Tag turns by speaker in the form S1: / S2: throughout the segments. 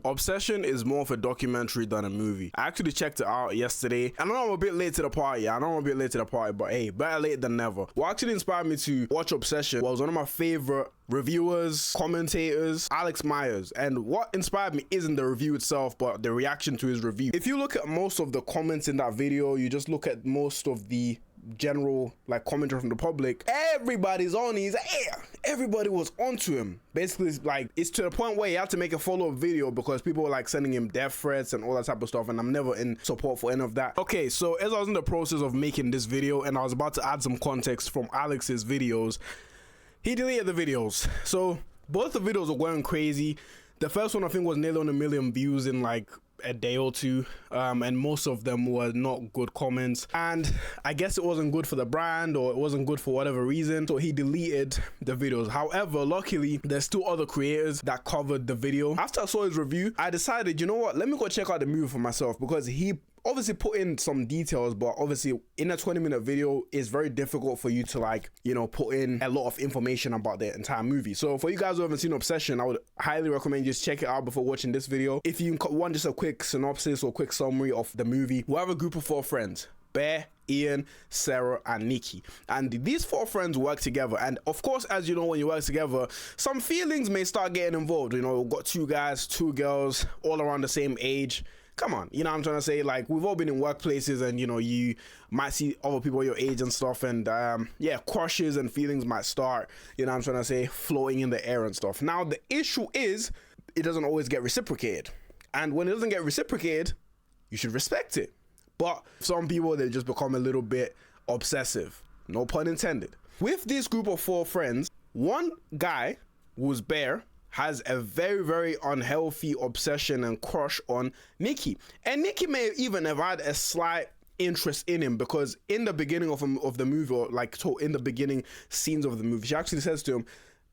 S1: Obsession is more of a documentary than a movie. I actually checked it out yesterday. I know I'm a bit late to the party. But hey, better late than never. What actually inspired me to watch Obsession was one of my favorite reviewers, commentators, Alex Meyers. And what inspired me isn't the review itself, but the reaction to his review. If you look at most of the comments in that video, you just look at most of the general like commentary from the public, everybody's on his air. Everybody was onto him. Basically, like, it's to the point where he had to make a follow-up video because people were like sending him death threats and all that type of stuff, and I'm never in support for any of that. Okay, so as I was in the process of making this video and I was about to add some context from Alex's videos, he deleted the videos. So both the videos are going crazy. The first one I think was nearly on 1 million views in like a day or two, and most of them were not good comments, and I guess it wasn't good for the brand, or it wasn't good for whatever reason, so he deleted the videos. However, luckily there's two other creators that covered the video. After I saw his review, I decided, you know what, let me go check out the movie for myself, because he obviously put in some details, but obviously in a 20-minute video it's very difficult for you to, like, you know, put in a lot of information about the entire movie. So for you guys who haven't seen Obsession, I would highly recommend you just check it out before watching this video. If you want just a quick synopsis or quick summary of the movie, we have a group of 4 friends: Bear, Ian, Sarah, and Nikki. And these 4 friends work together, and of course, as you know, when you work together, some feelings may start getting involved. You know, we've got 2 guys, 2 girls, all around the same age. Come on, you know what I'm trying to say? Like, we've all been in workplaces, and you know, you might see other people your age and stuff, and yeah, crushes and feelings might start, you know what I'm trying to say, floating in the air and stuff. Now the issue is, it doesn't always get reciprocated, and when it doesn't get reciprocated, you should respect it. But some people, they just become a little bit obsessive, no pun intended. With this group of 4 friends, one guy, who's Bear, has a very, very unhealthy obsession and crush on Nikki. And Nikki may even have had a slight interest in him, because in the beginning of the movie, or like in the beginning scenes of the movie, she actually says to him,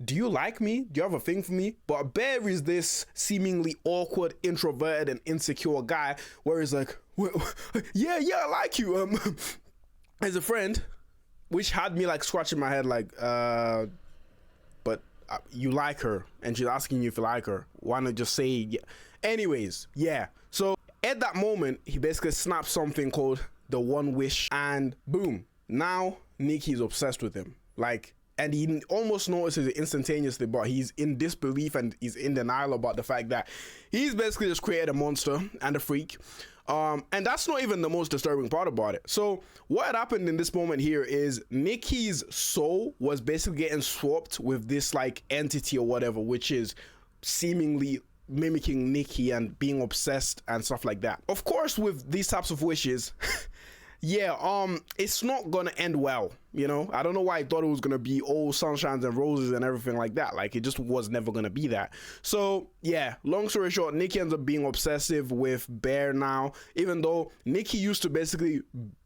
S1: "Do you like me? Do you have a thing for me?" But Bear is this seemingly awkward, introverted, and insecure guy, where he's like, well, yeah, I like you, as a friend, which had me like scratching my head, like, but you like her, and she's asking you if you like her. Why not just say yeah? Anyways, yeah. So at that moment, he basically snaps something called the one wish, and boom, now Nikki's obsessed with him. Like, and he almost notices it instantaneously, but he's in disbelief and he's in denial about the fact that he's basically just created a monster and a freak. And that's not even the most disturbing part about it. So what had happened in this moment here is Nikki's soul was basically getting swapped with this like entity or whatever, which is seemingly mimicking Nikki and being obsessed and stuff like that. Of course, with these types of wishes, yeah, it's not gonna end well, you know. I don't know why I thought it was gonna be all sunshines and roses and everything like that. Like, it just was never gonna be that. So yeah, long story short, Nikki ends up being obsessive with Bear now, even though Nikki used to basically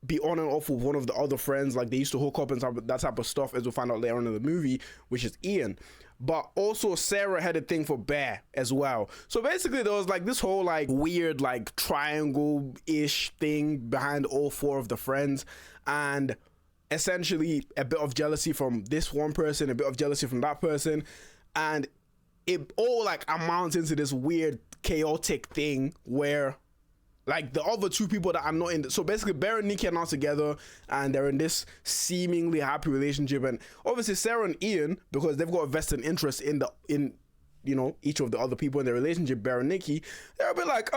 S1: be on and off with one of the other friends. Like, they used to hook up and that type of stuff, as we'll find out later on in the movie, which is Ian. But also Sarah had a thing for Bear as well. So basically there was like this whole like weird like triangle-ish thing behind all 4 of the friends, and essentially a bit of jealousy from this one person, a bit of jealousy from that person, and it all like amounts into this weird chaotic thing where like the other 2 people that are not in so basically Bear and Nikki are now together, and they're in this seemingly happy relationship. And obviously Sarah and Ian, because they've got a vested interest in you know, each of the other people in the relationship, Bear and Nikki, they're a bit like,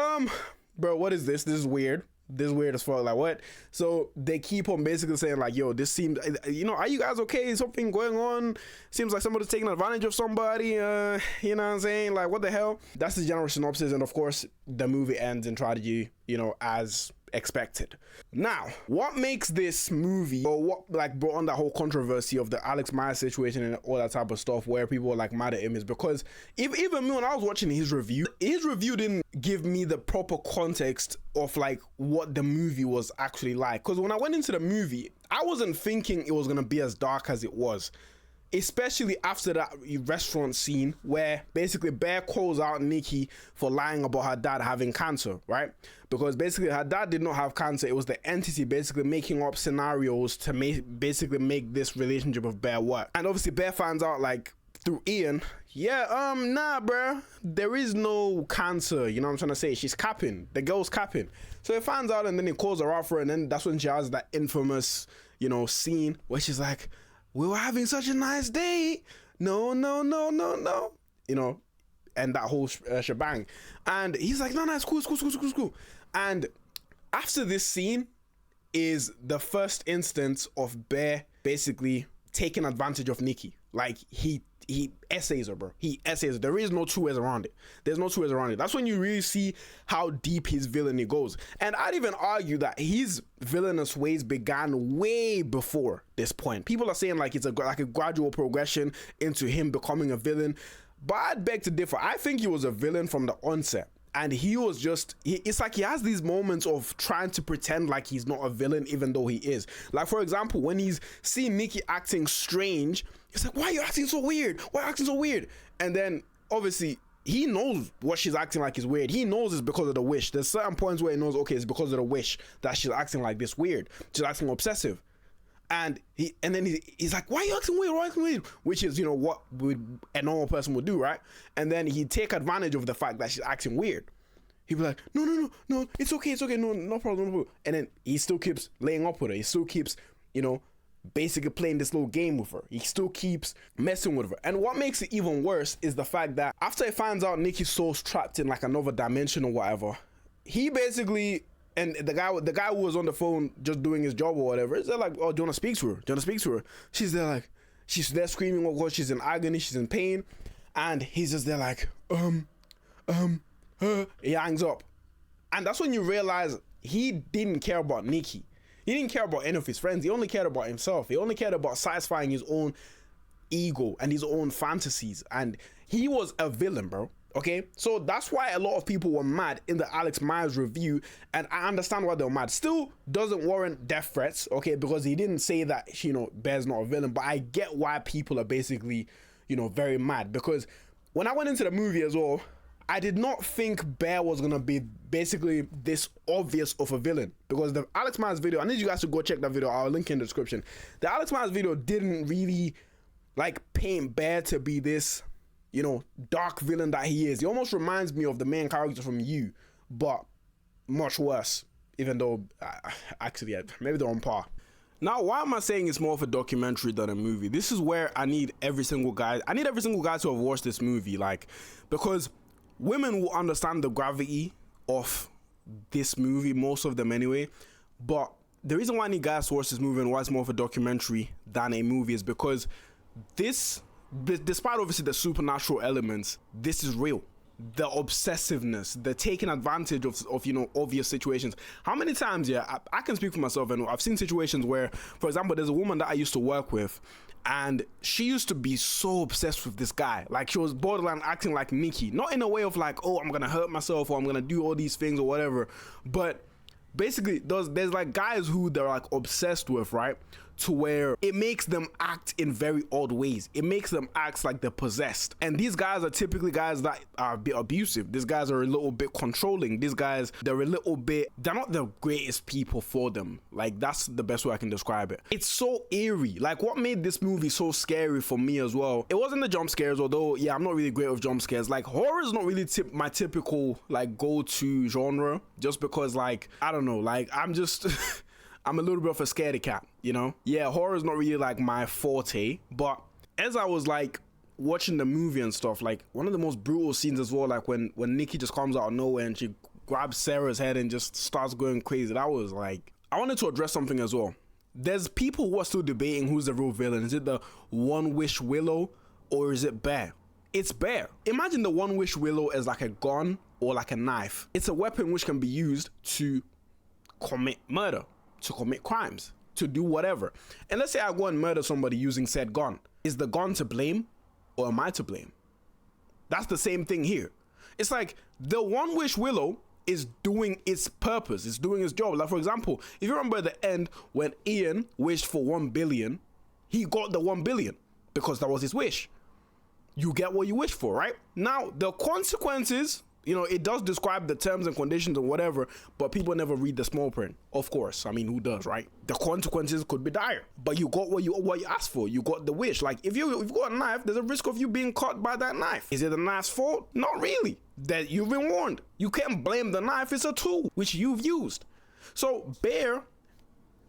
S1: bro, what is this? This is weird. This is weird as fuck. Like, what? So they keep on basically saying like, yo, this seems, you know, are you guys okay? Is something going on? Seems like somebody's taking advantage of somebody. You know what I'm saying? Like, what the hell? That's the general synopsis, and of course the movie ends in tragedy, you know, as expected. Now, what makes this movie, or what like brought on that whole controversy of the Alex Meyers situation and all that type of stuff, where people were like mad at him, is because even me, when I was watching his review didn't give me the proper context of like what the movie was actually like. Because when I went into the movie, I wasn't thinking it was gonna be as dark as it was, especially after that restaurant scene where basically Bear calls out Nikki for lying about her dad having cancer, right? Because basically her dad did not have cancer. It was the entity basically making up scenarios to basically make this relationship of Bear work. And obviously Bear finds out, like, through Ian, yeah, nah, bruh, there is no cancer, you know what I'm trying to say? She's capping, the girl's capping. So he finds out, and then he calls her out for it, and then that's when she has that infamous, you know, scene where she's like, we were having such a nice day, no, you know, and that whole shebang. And he's like, no, it's cool. And after this scene is the first instance of Bear basically taking advantage of Nikki. Like, he essays her, bro. He essays her. There is no two ways around it. There's no two ways around it. That's when you really see how deep his villainy goes. And I'd even argue that his villainous ways began way before this point. People are saying like it's a gradual progression into him becoming a villain, but I'd beg to differ. I think he was a villain from the onset. And he was just, it's like he has these moments of trying to pretend like he's not a villain, even though he is. Like, for example, when he's seeing Nikki acting strange, he's like, why are you acting so weird? Why are you acting so weird? And then, obviously, he knows what she's acting like is weird. He knows it's because of the wish. There's certain points where he knows, okay, it's because of the wish that she's acting like this weird. She's acting obsessive. And then he's like, why are you acting weird? Why are you acting weird? Which is, you know, what a normal person would do, right? And then he'd take advantage of the fact that she's acting weird. He'd be like, no, it's okay, no problem. And then he still keeps laying up with her. He still keeps, you know, basically playing this little game with her. He still keeps messing with her. And what makes it even worse is the fact that after he finds out Nikki's soul's trapped in like another dimension or whatever, he basically... And the guy who was on the phone just doing his job or whatever, is there like, oh, do you want to speak to her? She's there like, she's there screaming, oh God, she's in agony, she's in pain. And he's just there like, he hangs up. And that's when you realize he didn't care about Nikki. He didn't care about any of his friends. He only cared about himself. He only cared about satisfying his own ego and his own fantasies. And he was a villain, bro. Okay, so that's why a lot of people were mad in the Alex Meyers review, and I understand why they were mad. Still doesn't warrant death threats, okay, because he didn't say that, you know, Bear's not a villain, but I get why people are basically, you know, very mad. Because when I went into the movie as well, I did not think Bear was gonna be basically this obvious of a villain, because the Alex Meyers video, I need you guys to go check that video, I'll link in the description. The Alex Meyers video didn't really like paint Bear to be this, you know, dark villain that he is. He almost reminds me of the main character from You, but much worse, even though actually, yeah, maybe they're on par. Now, why am I saying it's more of a documentary than a movie? This is where I need every single guy to have watched this movie, like, because women will understand the gravity of this movie, most of them anyway, but the reason why I need guys to watch this movie and why it's more of a documentary than a movie is because this, despite obviously the supernatural elements, this is real. The obsessiveness, the taking advantage of you know, obvious situations. How many times, yeah, I can speak for myself, and I've seen situations where, for example, there's a woman that I used to work with, and she used to be so obsessed with this guy. Like, she was borderline acting like Nikki, not in a way of like, oh, I'm gonna hurt myself or I'm gonna do all these things or whatever, but basically there's like guys who they're like obsessed with, right, to where it makes them act in very odd ways. It makes them act like they're possessed. And these guys are typically guys that are a bit abusive. These guys are a little bit controlling. These guys, they're not the greatest people for them. Like, that's the best way I can describe it. It's so eerie. Like, what made this movie so scary for me as well, it wasn't the jump scares, although, yeah, I'm not really great with jump scares. Like, horror is not really my typical, like, go-to genre, just because, like, I don't know, like, I'm just... I'm a little bit of a scaredy cat, you know? Yeah, horror is not really like my forte, but as I was like watching the movie and stuff, like one of the most brutal scenes as well, like when Nikki just comes out of nowhere and she grabs Sarah's head and just starts going crazy, that was like, I wanted to address something as well. There's people who are still debating who's the real villain. Is it the One Wish Willow or is it Bear? It's Bear. Imagine the One Wish Willow as like a gun or like a knife. It's a weapon which can be used to commit murder, to commit crimes, to do whatever. And let's say I go and murder somebody using said gun. Is the gun to blame or am I to blame? That's the same thing here. It's like the One Wish Willow is doing its purpose. It's doing its job. Like, for example, if you remember at the end when Ian wished for 1 billion, he got the 1 billion because that was his wish. You get what you wish for, right? Now, the consequences You know, it does describe the terms and conditions and whatever, but people never read the small print. Of course, I mean, who does, right? The consequences could be dire, but you got what you asked for. You got the wish. Like, if you've got a knife, there's a risk of you being caught by that knife. Is it the knife's fault? Not really. That you've been warned. You can't blame the knife. It's a tool which you've used. So Bear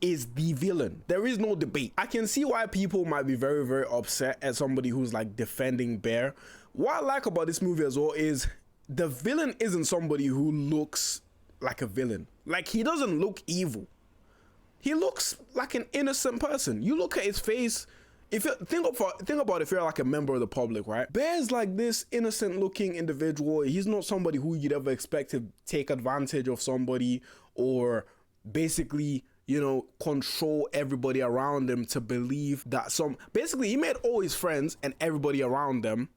S1: is the villain. There is no debate. I can see why people might be very, very upset at somebody who's like defending Bear. What I like about this movie as well is the villain isn't somebody who looks like a villain. Like, he doesn't look evil. He looks like an innocent person. You look at his face. If you think about if you're like a member of the public, right? Bear's like this innocent looking individual. He's not somebody who you'd ever expect to take advantage of somebody or basically, you know, control everybody around him to believe that basically he made all his friends and everybody around them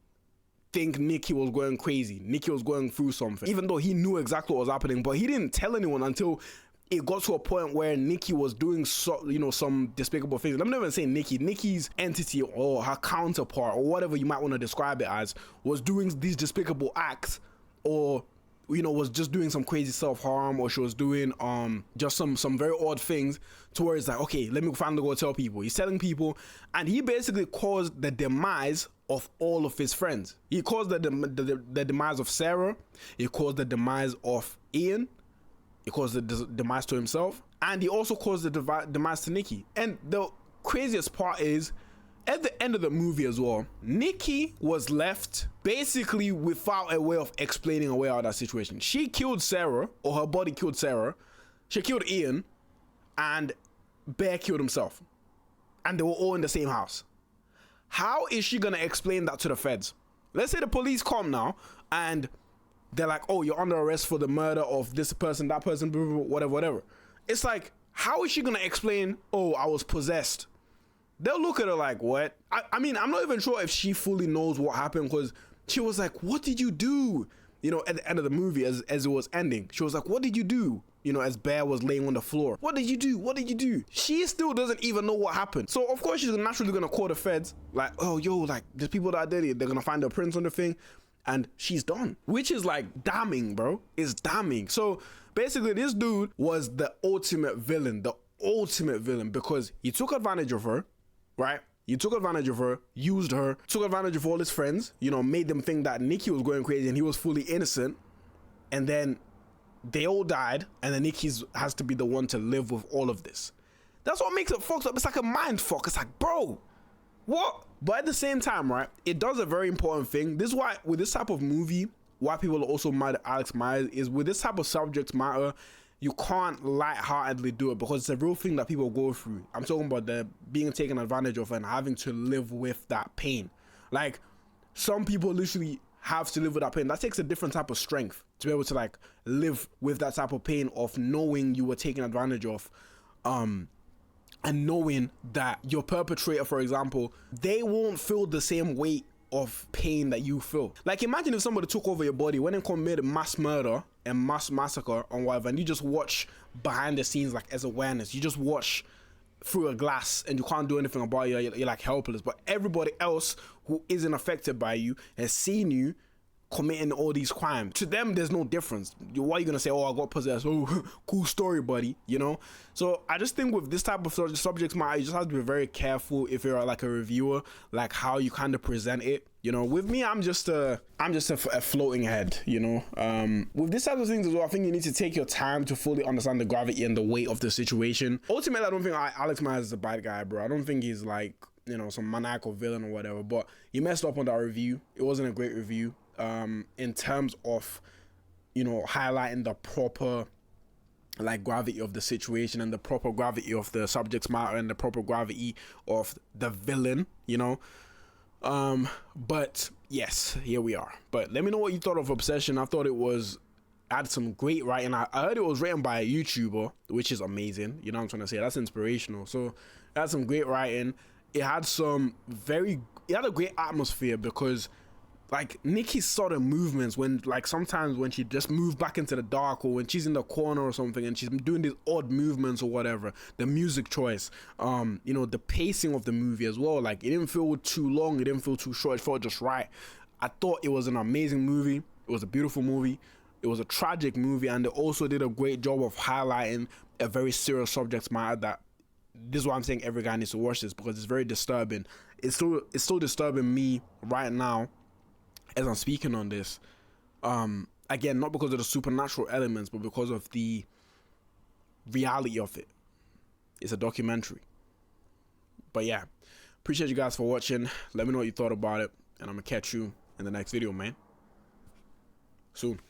S1: think Nikki was going crazy. Nikki was going through something, even though he knew exactly what was happening, but he didn't tell anyone until it got to a point where Nikki was doing some despicable things. I'm not even saying Nikki's entity or her counterpart or whatever you might want to describe it as was doing these despicable acts, or you know, was just doing some crazy self-harm, or she was doing just some very odd things, to where it's like, okay, let me finally go tell people. He's telling people, and he basically caused the demise of all of his friends. He caused the demise of Sarah. He caused the demise of Ian. He caused the demise to himself, and he also caused the demise to Nikki. And the craziest part is, at the end of the movie as well, Nikki was left basically without a way of explaining a way out of that situation. She killed Sarah, or her body killed Sarah. She killed Ian, and Bear killed himself. And they were all in the same house. How is she gonna explain that to the feds? Let's say the police come now, and they're like, oh, you're under arrest for the murder of this person, that person, whatever. It's like, how is she gonna explain, oh, I was possessed? They'll look at her like, what? I mean, I'm not even sure if she fully knows what happened, because she was like, what did you do? You know, at the end of the movie, as it was ending, she was like, what did you do? You know, as Bear was laying on the floor. What did you do? What did you do? She still doesn't even know what happened. So, of course, she's naturally going to call the feds. Like, oh, yo, like, there's people that did it. They're going to find the prints on the thing. And she's done. Which is, like, damning, bro. It's damning. So, basically, this dude was the ultimate villain. The ultimate villain. Because he took advantage of her. Right? You took advantage of her, used her, took advantage of all his friends, you know, made them think that Nikki was going crazy and he was fully innocent. And then they all died, and then Nikki has to be the one to live with all of this. That's what makes it fucked up. It's like a mind fuck. It's like, bro, what? But at the same time, right, it does a very important thing. This is why, with this type of movie, why people are also mad at Alex Meyers is with this type of subject matter, you can't lightheartedly do it, because it's a real thing that people go through. I'm talking about the being taken advantage of and having to live with that pain. Like, some people literally have to live with that pain. That takes a different type of strength to be able to like live with that type of pain of knowing you were taken advantage of, and knowing that your perpetrator, for example, they won't feel the same weight of pain that you feel. Like, imagine if somebody took over your body, went and committed mass murder and mass massacre on whatever, and you just watch behind the scenes, like, as awareness. You just watch through a glass and you can't do anything about it. You're like helpless. But everybody else who isn't affected by you has seen you committing all these crimes. To them, there's no difference. Why are you gonna say, oh, I got possessed? Oh, cool story, buddy, you know? So I just think with this type of subject matter, you just have to be very careful if you're like a reviewer, like how you kind of present it. You know, with me, I'm just a floating head, you know? With this type of things as well, I think you need to take your time to fully understand the gravity and the weight of the situation. Ultimately, I don't think Alex Meyers is a bad guy, bro. I don't think he's like, you know, some maniacal villain or whatever, but he messed up on that review. It wasn't a great review. In terms of, you know, highlighting the proper like gravity of the situation and the proper gravity of the subject matter and the proper gravity of the villain, you know. But yes, here we are. But let me know what you thought of Obsession. I thought it had some great writing. I heard it was written by a YouTuber, which is amazing. You know what I'm trying to say? That's inspirational. So it had some great writing. It had a great atmosphere, because like Nikki's sort of movements, when like sometimes when she just moves back into the dark, or when she's in the corner or something and she's doing these odd movements or whatever, the music choice, you know, the pacing of the movie as well, like it didn't feel too long, it didn't feel too short, it felt just right. I thought it was an amazing movie. It It was a beautiful movie. It was a tragic movie, and they also did a great job of highlighting a very serious subject matter. That this is why I'm saying every guy needs to watch this, because it's very disturbing. It's still disturbing me right now as I'm speaking on this. Again, not because of the supernatural elements, but because of the reality of it. It's a documentary. But yeah, appreciate you guys for watching. Let me know what you thought about it, and I'm gonna catch you in the next video, man. Soon.